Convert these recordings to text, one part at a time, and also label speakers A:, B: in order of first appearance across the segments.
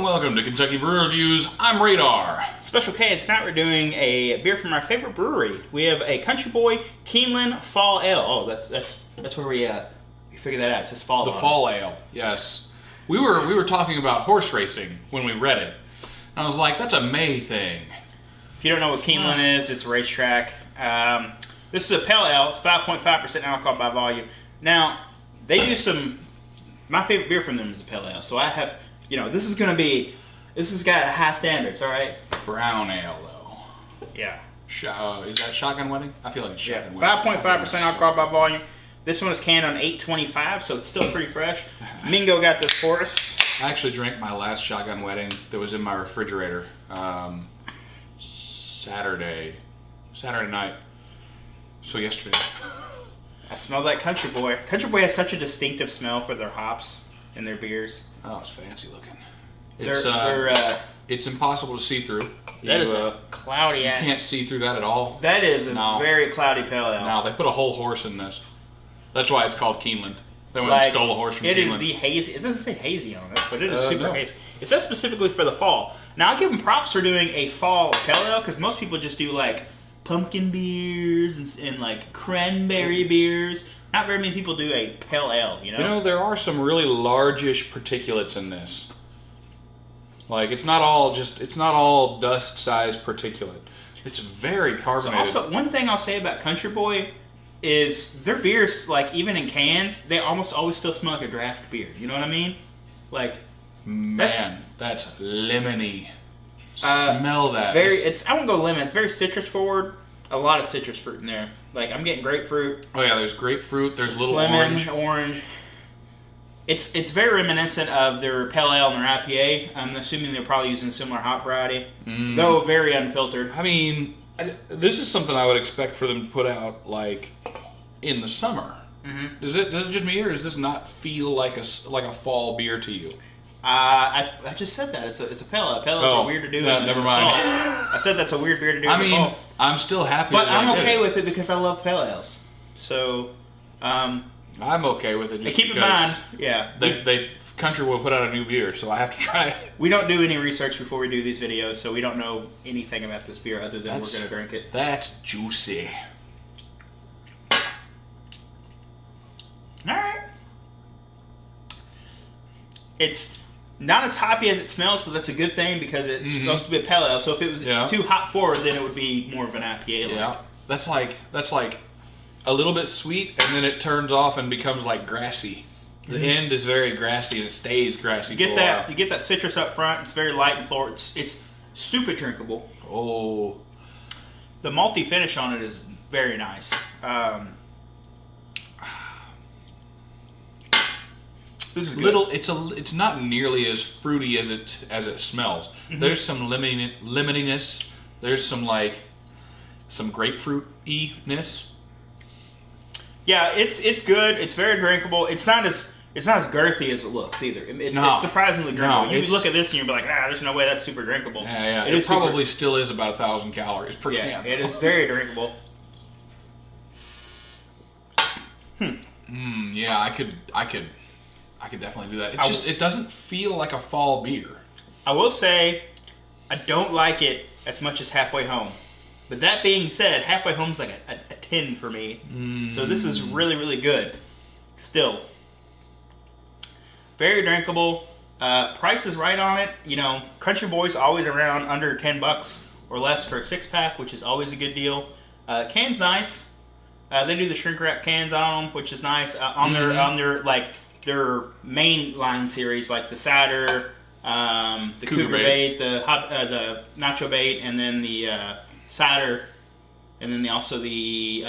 A: welcome to Kentucky Brew Reviews. I'm Radar.
B: Special K, tonight we're doing a beer from our favorite brewery. We have a Country Boy Keeneland Fall Ale. Oh, that's where we figured that out. It says Fall.
A: The Fall Ale, yes. We were talking about horse racing when we read it. And I was like, that's a May thing.
B: If you don't know what Keeneland is, it's a racetrack. This is a pale ale. It's 5.5% alcohol by volume. Now, they do some. My favorite beer from them is a pale ale. So I have. This has got high standards, all right?
A: Brown ale, though.
B: Yeah.
A: Is that Shotgun Wedding? I feel like it's Shotgun Wedding.
B: 5.5% alcohol by volume. This one is canned on 8/25, so it's still pretty fresh. Mingo got this for us.
A: I actually drank my last Shotgun Wedding that was in my refrigerator Saturday night. So yesterday.
B: I smelled that Country Boy. Country Boy has such a distinctive smell for their hops and their beers.
A: Oh, it's fancy looking. It's impossible to see through.
B: That is a cloudy ass.
A: You can't see through that at all.
B: That is a very cloudy pale ale.
A: No, they put a whole horse in this. That's why it's called Keeneland. They went and stole a horse from Keeneland.
B: It is the hazy. It doesn't say hazy on it, but it is super hazy. It says specifically for the fall. Now, I'll give them props for doing a fall pale ale, because most people just do like pumpkin beers and like cranberry beers. Not very many people do a pale ale,
A: there are some really largish particulates in this. Like, it's not all dust-sized particulate. It's very carbonated.
B: So also, one thing I'll say about Country Boy is their beers, like, even in cans, they almost always still smell like a draft beer. You know what I mean? Like,
A: that's lemony. Smell that.
B: I won't go lemon. It's very citrus forward. A lot of citrus fruit in there. Like, I'm getting grapefruit.
A: Oh yeah, there's grapefruit. There's little
B: lemon, orange. It's very reminiscent of their pale ale and their IPA. I'm assuming they're probably using a similar hop variety, though very unfiltered.
A: I mean, this is something I would expect for them to put out like in the summer. Mm-hmm. Does it just me, or does this not feel like a fall beer to you?
B: I just said that it's a pale ale. Pale ales are weird to do.
A: No, never mind.
B: I said that's a weird beer to do.
A: I'm still happy.
B: But I'm okay with it because I love pale ales. So,
A: I'm okay with it. Just
B: keep in mind,
A: they Country will put out a new beer, so I have to try it.
B: We don't do any research before we do these videos, so we don't know anything about this beer other than we're going to drink it.
A: That's juicy.
B: All right. It's not as hoppy as it smells, but that's a good thing because it's supposed to be a pale ale. So if it was too hop forward, then it would be more of an IPA.
A: Yeah, that's like a little bit sweet, and then it turns off and becomes like grassy. The end is very grassy, and it stays grassy. You
B: get that citrus up front. It's very light and floral. It's stupid drinkable.
A: Oh,
B: the malty finish on it is very nice. This is good.
A: It's not nearly as fruity as it smells. Mm-hmm. There's some lemoniness. There's some grapefruit-y-ness.
B: Yeah, it's good. It's very drinkable. It's not as girthy as it looks either. It's surprisingly drinkable. You look at this and you'll be like, there's no way that's super drinkable.
A: Yeah. It probably still is about 1,000 calories per can.
B: Yeah, it is very drinkable.
A: Yeah, I could definitely do that. It doesn't feel like a fall beer.
B: I will say, I don't like it as much as Halfway Home. But that being said, Halfway Home's like a 10 for me. So this is really, really good. Still. Very drinkable. Price is right on it. Country Boy's always around under $10 or less for a 6-pack, which is always a good deal. Can's nice. They do the shrink wrap cans on them, which is nice. On their main line series, like the cider, the cougar bait, the nacho bait, and then the cider, and then also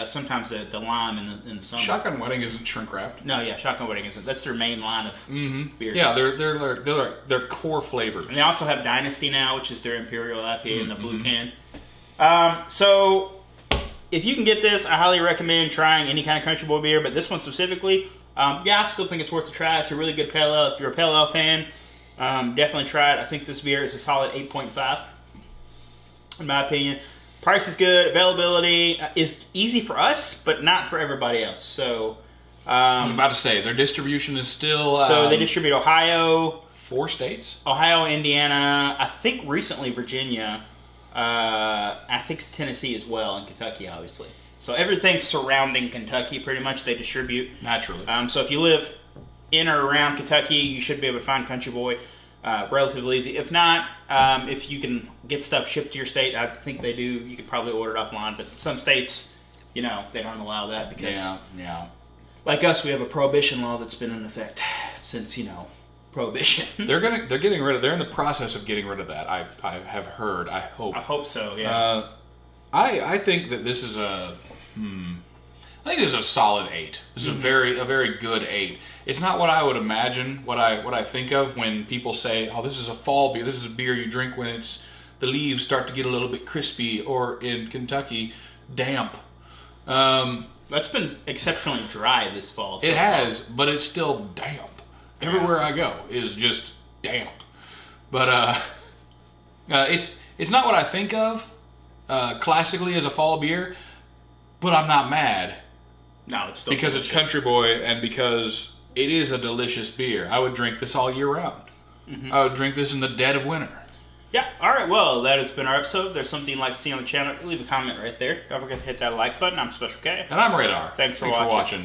B: sometimes the lime in the summer.
A: Shotgun Wedding isn't shrink wrapped.
B: No, Shotgun Wedding isn't. That's their main line of beers.
A: Yeah, they're core flavors.
B: And they also have Dynasty now, which is their Imperial IPA in the blue can. So if you can get this, I highly recommend trying any kind of Country Boy beer, but this one specifically. I still think it's worth a try. It's a really good pale ale. If you're a pale ale fan, definitely try it. I think this beer is a solid 8.5, in my opinion. Price is good. Availability is easy for us, but not for everybody else. So
A: I was about to say, their distribution is still...
B: so they distribute Ohio,
A: 4 states.
B: Ohio, Indiana, I think recently Virginia, I think Tennessee as well, and Kentucky, obviously. So everything surrounding Kentucky, pretty much, they distribute.
A: Naturally.
B: So if you live in or around Kentucky, you should be able to find Country Boy relatively easy. If not, if you can get stuff shipped to your state, I think they do. You could probably order it offline, but some states, they don't allow that because, like us, we have a prohibition law that's been in effect since, prohibition.
A: They're in the process of getting rid of that. I have heard. I hope
B: so. Yeah.
A: I think that this is a solid 8. This is a very good 8. It's not what I would imagine. What I think of when people say, "Oh, this is a fall beer. This is a beer you drink when the leaves start to get a little bit crispy," or in Kentucky, damp.
B: That's been exceptionally dry this fall.
A: It has, but it's still damp. Everywhere I go is just damp. But it's not what I think of classically as a fall beer, but I'm not mad.
B: No, it's still
A: because
B: delicious.
A: It's Country Boy and because it is a delicious beer. I would drink this all year round. Mm-hmm. I would drink this in the dead of winter.
B: Yeah. All right. Well, that has been our episode. If there's something you'd like to see on the channel, leave a comment right there. Don't forget to hit that like button. I'm Special K.
A: And I'm Radar.
B: Thanks for watching.